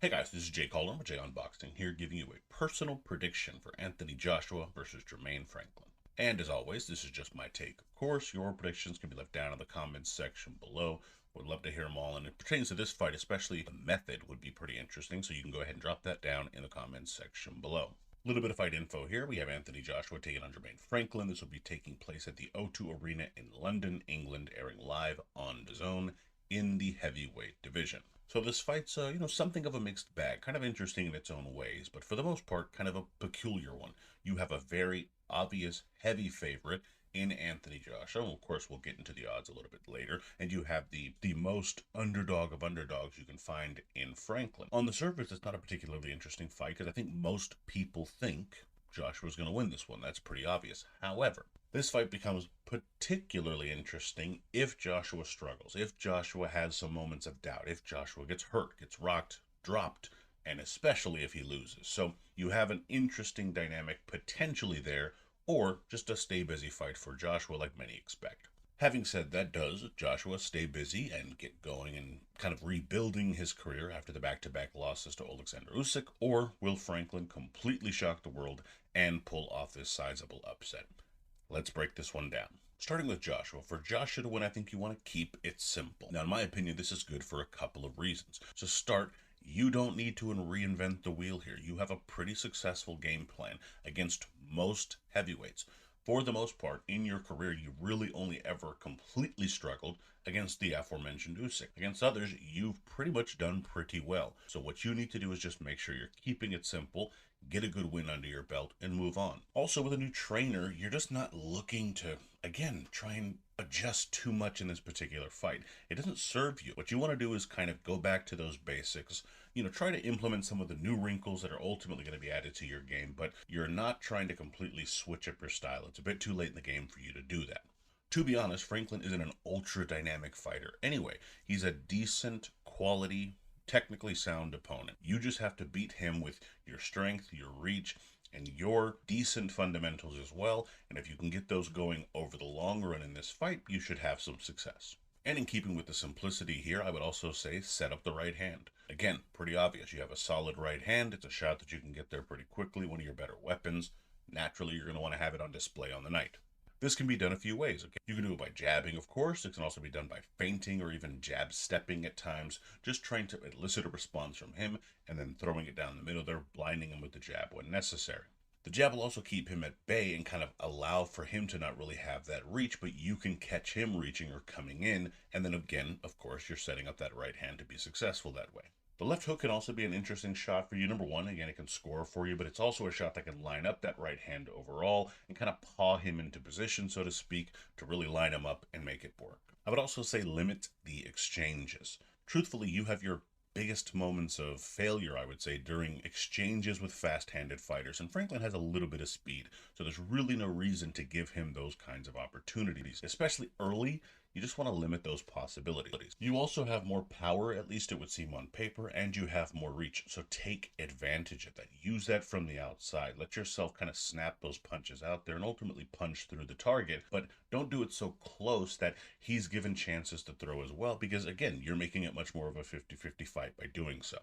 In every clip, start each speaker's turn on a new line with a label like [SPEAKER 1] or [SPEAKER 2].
[SPEAKER 1] Hey guys, this is Jay Calder with Jay Unboxing here, giving you a personal prediction for Anthony Joshua versus Jermaine Franklin. And as always, this is just my take. Of course, your predictions can be left down in the comments section below. Would love to hear them all, and it pertains to this fight, especially the method would be pretty interesting, so you can go ahead and drop that down in the comments section below. A little bit of fight info here. We have Anthony Joshua taking on Jermaine Franklin. This will be taking place at the O2 Arena in London, England, airing live on DAZN in the heavyweight division. So this fight's, something of a mixed bag, kind of interesting in its own ways, but for the most part, kind of a peculiar one. You have a very obvious heavy favorite in Anthony Joshua. Of course, we'll get into the odds a little bit later. And you have the most underdog of underdogs you can find in Franklin. On the surface, it's not a particularly interesting fight because I think most people think Joshua's going to win this one. That's pretty obvious. However, this fight becomes particularly interesting if Joshua struggles, if Joshua has some moments of doubt, if Joshua gets hurt, gets rocked, dropped, and especially if he loses. So you have an interesting dynamic potentially there, or just a stay busy fight for Joshua like many expect. Having said that, does Joshua stay busy and get going and kind of rebuilding his career after the back-to-back losses to Alexander Usyk, or will Franklin completely shock the world and pull off this sizable upset? Let's break this one down. Starting with Joshua. For Joshua to win, I think you want to keep it simple. Now, in my opinion, this is good for a couple of reasons. To start, you don't need to reinvent the wheel here. You have a pretty successful game plan against most heavyweights. For the most part, in your career, you really only ever completely struggled against the aforementioned Usyk. Against others, you've pretty much done pretty well. So what you need to do is just make sure you're keeping it simple, get a good win under your belt, and move on. Also, with a new trainer, you're just not looking to, again, try and adjust too much in this particular fight. It doesn't serve you. What you want to do is kind of go back to those basics, try to implement some of the new wrinkles that are ultimately going to be added to your game, but you're not trying to completely switch up your style. It's a bit too late in the game for you to do that. To be honest, Franklin isn't an ultra dynamic fighter. Anyway, he's a decent, quality, technically sound opponent. You just have to beat him with your strength, your reach, and your decent fundamentals as well. And if you can get those going over the long run in this fight, you should have some success. And in keeping with the simplicity here, I would also say set up the right hand. Again, pretty obvious. You have a solid right hand. It's a shot that you can get there pretty quickly, one of your better weapons. Naturally, you're going to want to have it on display on the night. This can be done a few ways. Okay? You can do it by jabbing, of course. It can also be done by feinting or even jab stepping at times, just trying to elicit a response from him and then throwing it down the middle there, blinding him with the jab when necessary. The jab will also keep him at bay and kind of allow for him to not really have that reach, but you can catch him reaching or coming in, and then again, of course, you're setting up that right hand to be successful that way. The left hook can also be an interesting shot for you. Number one, again, it can score for you, but it's also a shot that can line up that right hand overall and kind of paw him into position, so to speak, to really line him up and make it work. I would also say limit the exchanges. Truthfully, you have your biggest moments of failure, I would say, during exchanges with fast-handed fighters, and Franklin has a little bit of speed, so there's really no reason to give him those kinds of opportunities, especially early. You just want to limit those possibilities. You also have more power, at least it would seem on paper, and you have more reach. So take advantage of that. Use that from the outside. Let yourself kind of snap those punches out there and ultimately punch through the target. But don't do it so close that he's given chances to throw as well, because again, you're making it much more of a 50-50 fight by doing so.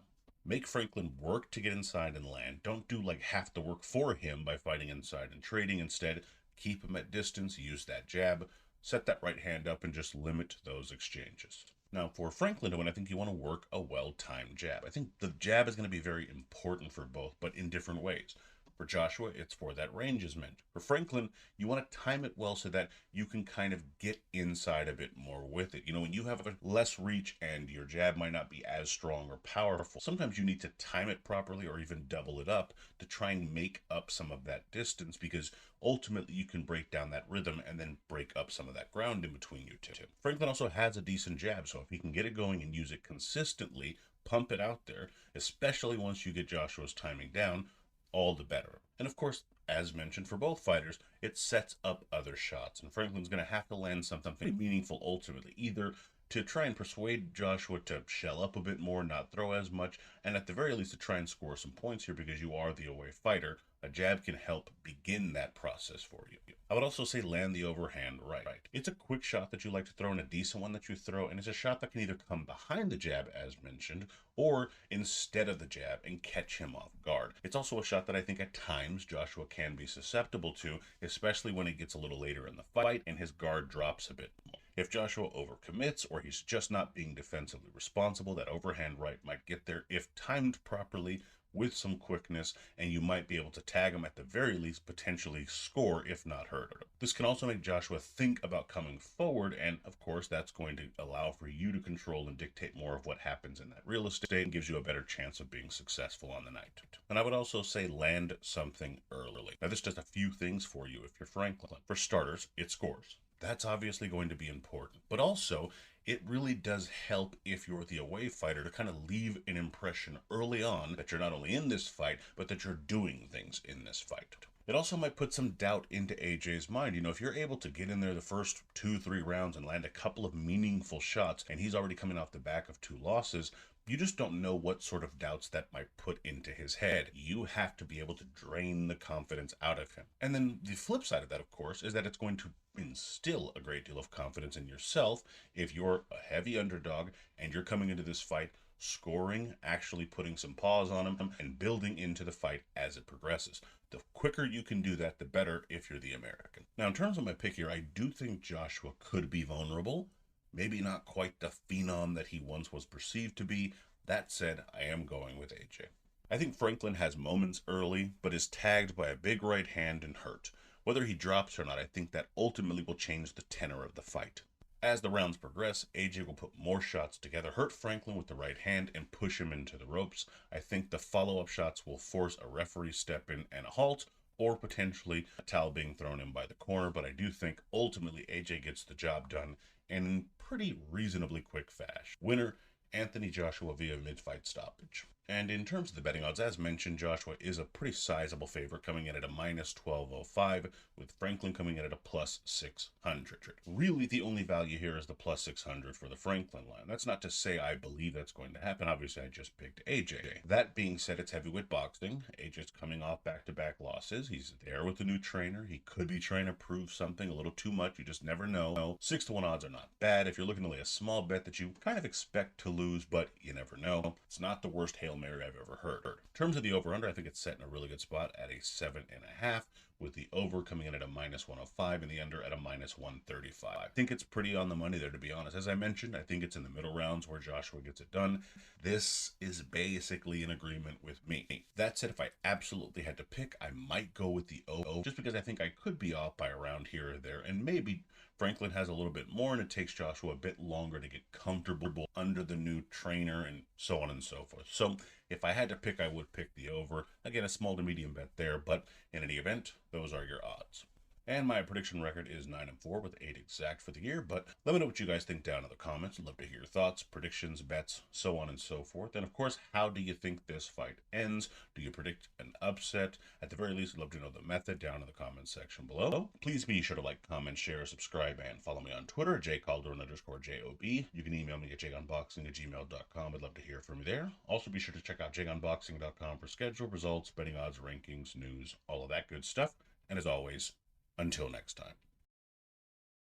[SPEAKER 1] Make Franklin work to get inside and land. Don't do like half the work for him by fighting inside and trading. Instead, keep him at distance, use that jab, set that right hand up, and just limit those exchanges. Now, for Franklin to win, I think you want to work a well-timed jab. I think the jab is going to be very important for both, but in different ways. For Joshua, it's for that range is meant. For Franklin, you want to time it well so that you can kind of get inside a bit more with it. When you have less reach and your jab might not be as strong or powerful, sometimes you need to time it properly or even double it up to try and make up some of that distance, because ultimately you can break down that rhythm and then break up some of that ground in between you two. Franklin also has a decent jab, so if he can get it going and use it consistently, pump it out there, especially once you get Joshua's timing down, all the better. And of course, as mentioned for both fighters, it sets up other shots. And Franklin's going to have to land something meaningful ultimately, either to try and persuade Joshua to shell up a bit more, not throw as much, and at the very least to try and score some points here because you are the away fighter, A jab can help begin that process for you. I would also say land the overhand right. It's a quick shot that you like to throw and a decent one that you throw, and it's a shot that can either come behind the jab, as mentioned, or instead of the jab and catch him off guard. It's also a shot that I think at times Joshua can be susceptible to, especially when it gets a little later in the fight and his guard drops a bit more. If Joshua overcommits or he's just not being defensively responsible, that overhand right might get there if timed properly with some quickness, and you might be able to tag him, at the very least potentially score if not hurt him. This can also make Joshua think about coming forward, and of course that's going to allow for you to control and dictate more of what happens in that real estate and gives you a better chance of being successful on the night. And I would also say land something early. Now this does a few things for you if you're Franklin. For starters, it scores. That's obviously going to be important, but also it really does help if you're the away fighter to kind of leave an impression early on that you're not only in this fight, but that you're doing things in this fight. It also might put some doubt into AJ's mind. You know, if you're able to get in there the first 2-3 rounds and land a couple of meaningful shots, and he's already coming off the back of 2 losses, you just don't know what sort of doubts that might put into his head. You have to be able to drain the confidence out of him. And then the flip side of that, of course, is that it's going to instill a great deal of confidence in yourself if you're a heavy underdog and you're coming into this fight scoring, actually putting some paws on him, and building into the fight as it progresses. The quicker you can do that, the better if you're the American. Now, in terms of my pick here, I do think Joshua could be vulnerable. Maybe not quite the phenom that he once was perceived to be. That said, I am going with AJ. I think Franklin has moments early, but is tagged by a big right hand and hurt. Whether he drops or not, I think that ultimately will change the tenor of the fight. As the rounds progress, AJ will put more shots together, hurt Franklin with the right hand, and push him into the ropes. I think the follow-up shots will force a referee step in and a halt, or potentially a towel being thrown in by the corner, but I do think ultimately AJ gets the job done in pretty reasonably quick fashion. Winner, Anthony Joshua via mid-fight stoppage. And in terms of the betting odds, as mentioned, Joshua is a pretty sizable favorite, coming in at a minus 1205, with Franklin coming in at a plus 600. Really, the only value here is the plus 600 for the Franklin line. That's not to say I believe that's going to happen. Obviously, I just picked AJ. That being said, it's heavyweight boxing. AJ's coming off back-to-back losses. He's there with the new trainer. He could be trying to prove something a little too much. You just never know. 6-1 odds are not bad if you're looking to lay a small bet that you kind of expect to lose, but you never know. It's not the worst Hail Mary I've ever heard. In terms of the over-under, I think it's set in a really good spot at a 7.5, with the over coming in at a minus 105 and the under at a minus 135. I think it's pretty on the money there, to be honest. As I mentioned, I think it's in the middle rounds where Joshua gets it done. This is basically in agreement with me. That said, if I absolutely had to pick, I might go with the over, just because I think I could be off by a round here or there, and maybe Franklin has a little bit more, and it takes Joshua a bit longer to get comfortable under the new trainer and so on and so forth. So if I had to pick, I would pick the over. Again, a small to medium bet there, but in any event, those are your odds. And my prediction record is 9-4 with 8 exact for the year, but let me know what you guys think down in the comments. I'd love to hear your thoughts, predictions, bets, so on and so forth. And of course, how do you think this fight ends? Do you predict an upset? At the very least, I'd love to know the method down in the comments section below. Please be sure to like, comment, share, subscribe, and follow me on Twitter, jcalderon_JOB. You can email me at jagunboxing@gmail.com. I'd love to hear from you there. Also, be sure to check out jagunboxing.com for schedule, results, betting odds, rankings, news, all of that good stuff. And as always, until next time.